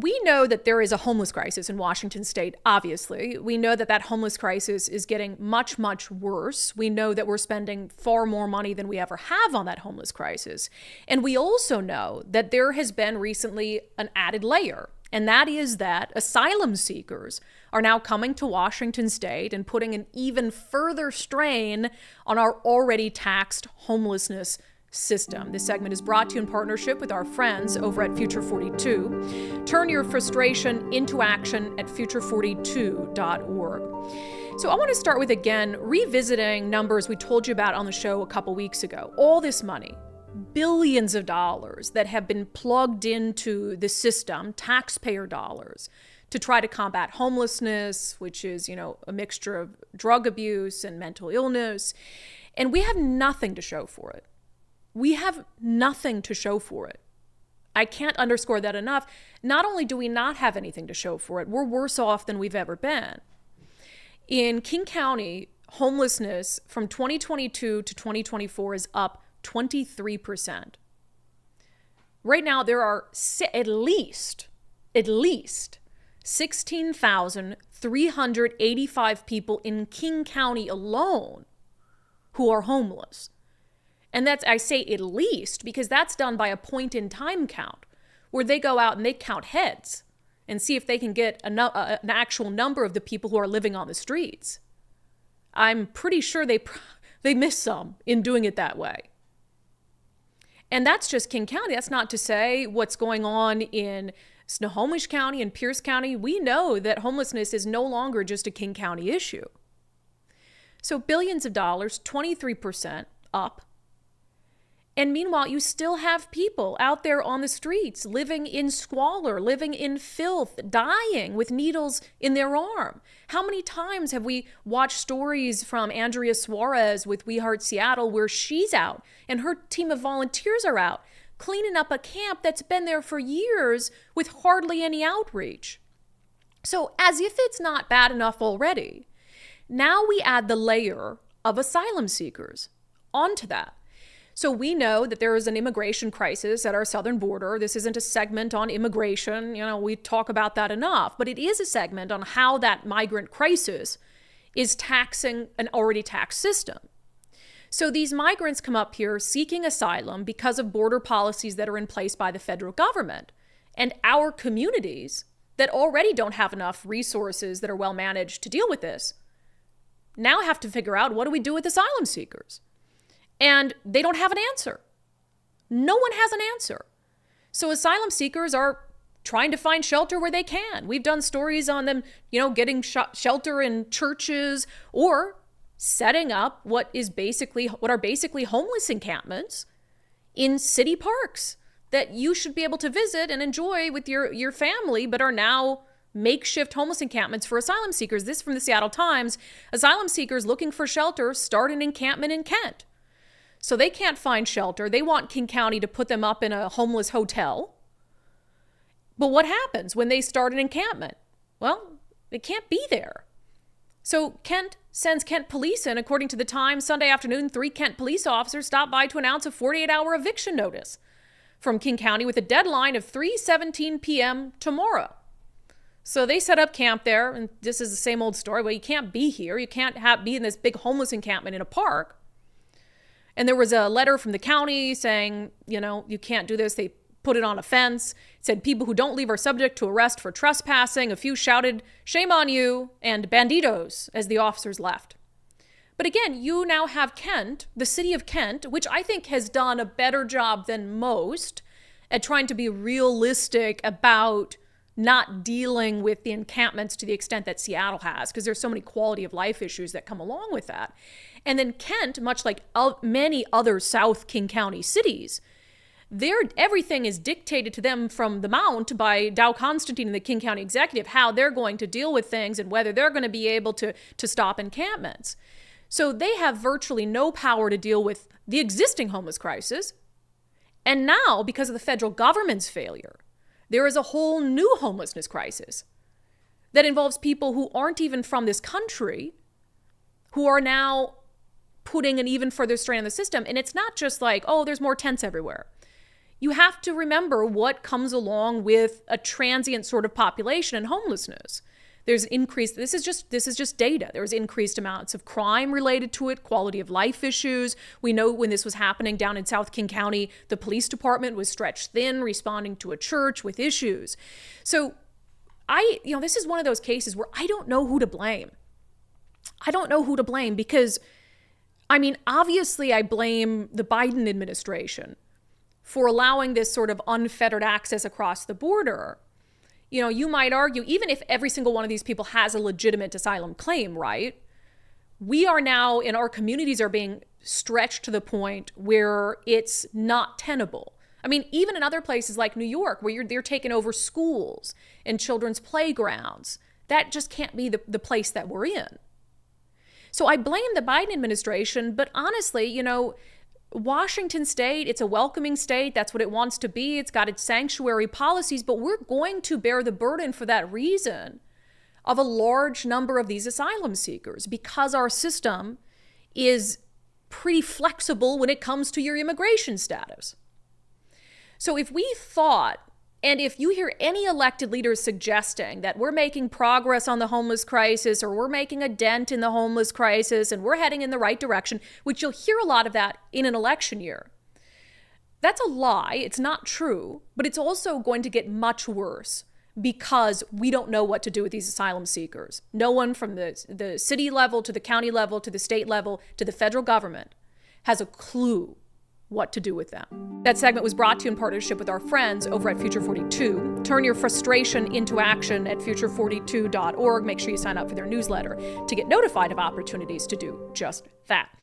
we know that there is a homeless crisis in Washington state, obviously. We know that that homeless crisis is getting much, much worse. We know that we're spending far more money than we ever have on that homeless crisis. And we also know that there has been recently an added layer, and that is that asylum seekers are now coming to Washington state and putting an even further strain on our already taxed homelessness system. This segment is brought to you in partnership with our friends over at Future 42. Turn your frustration into action at future42.org. So I want to start with, again, revisiting numbers we told you about on the show a couple weeks ago. All this money, billions of dollars that have been plugged into the system, taxpayer dollars, to try to combat homelessness, which is, a mixture of drug abuse and mental illness. And we have nothing to show for it. We have nothing to show for it. I can't underscore that enough. Not only do we not have anything to show for it, we're worse off than we've ever been. In King County, homelessness from 2022 to 2024 is up 23%. Right now, there are at least 16,385 people in King County alone who are homeless. And that's, I say at least, because that's done by a point-in-time count, where they go out and they count heads and see if they can get an actual number of the people who are living on the streets. I'm pretty sure they miss some in doing it that way. And that's just King County. That's not to say what's going on in Snohomish County and Pierce County. We know that homelessness is no longer just a King County issue. So billions of dollars, 23% up. And meanwhile, you still have people out there on the streets living in squalor, living in filth, dying with needles in their arm. How many times have we watched stories from Andrea Suarez with We Heart Seattle where she's out and her team of volunteers are out cleaning up a camp that's been there for years with hardly any outreach? So as if it's not bad enough already, now we add the layer of asylum seekers onto that. So we know that there is an immigration crisis at our southern border. This isn't a segment on immigration. We talk about that enough, but it is a segment on how that migrant crisis is taxing an already taxed system. So these migrants come up here seeking asylum because of border policies that are in place by the federal government. And our communities that already don't have enough resources that are well managed to deal with this now have to figure out, what do we do with asylum seekers? And they don't have an answer. No one has an answer. So asylum seekers are trying to find shelter where they can. We've done stories on them, getting shelter in churches or setting up what are basically homeless encampments in city parks that you should be able to visit and enjoy with your family, but are now makeshift homeless encampments for asylum seekers. This from the Seattle Times. Asylum seekers looking for shelter start an encampment in Kent. So they can't find shelter. They want King County to put them up in a homeless hotel. But what happens when they start an encampment? Well, they can't be there. So Kent sends Kent police in. According to the Times, Sunday afternoon, 3 Kent police officers stopped by to announce a 48-hour eviction notice from King County with a deadline of 3:17 p.m. tomorrow. So they set up camp there, and this is the same old story. Well, you can't be here. You can't be in this big homeless encampment in a park. And there was a letter from the county saying, you can't do this. They put it on a fence. It said people who don't leave are subject to arrest for trespassing. A few shouted, "Shame on you," and "Banditos" as the officers left. But again, you now have Kent, the city of Kent, which I think has done a better job than most at trying to be realistic about not dealing with the encampments to the extent that Seattle has, because there's so many quality of life issues that come along with that. And then Kent, much like many other South King County cities, everything is dictated to them from the Mount by Dow Constantine and the King County Executive, how they're going to deal with things and whether they're going to be able to stop encampments. So they have virtually no power to deal with the existing homeless crisis. And now, because of the federal government's failure, there is a whole new homelessness crisis that involves people who aren't even from this country, who are now putting an even further strain on the system. And it's not just like, oh, there's more tents everywhere. you have to remember what comes along with a transient sort of population and homelessness. There's increased, this is just data. There's increased amounts of crime related to it, quality of life issues. We know when this was happening down in South King County, the police department was stretched thin, responding to a church with issues. So this is one of those cases where I don't know who to blame. I don't know who to blame because, obviously I blame the Biden administration for allowing this sort of unfettered access across the border. You might argue, even if every single one of these people has a legitimate asylum claim, right? We are now, in our communities, are being stretched to the point where it's not tenable. Even in other places like New York, where they're taking over schools and children's playgrounds, that just can't be the place that we're in. So I blame the Biden administration, but honestly, Washington state, it's a welcoming state. That's what it wants to be. It's got its sanctuary policies, but we're going to bear the burden for that reason of a large number of these asylum seekers because our system is pretty flexible when it comes to your immigration status. So if we thought, and if you hear any elected leaders suggesting that we're making progress on the homeless crisis or we're making a dent in the homeless crisis and we're heading in the right direction, which you'll hear a lot of that in an election year, that's a lie. It's not true, but it's also going to get much worse because we don't know what to do with these asylum seekers. No one from the city level to the county level to the state level to the federal government has a clue what to do with them. That segment was brought to you in partnership with our friends over at Future 42. Turn your frustration into action at future42.org. Make sure you sign up for their newsletter to get notified of opportunities to do just that.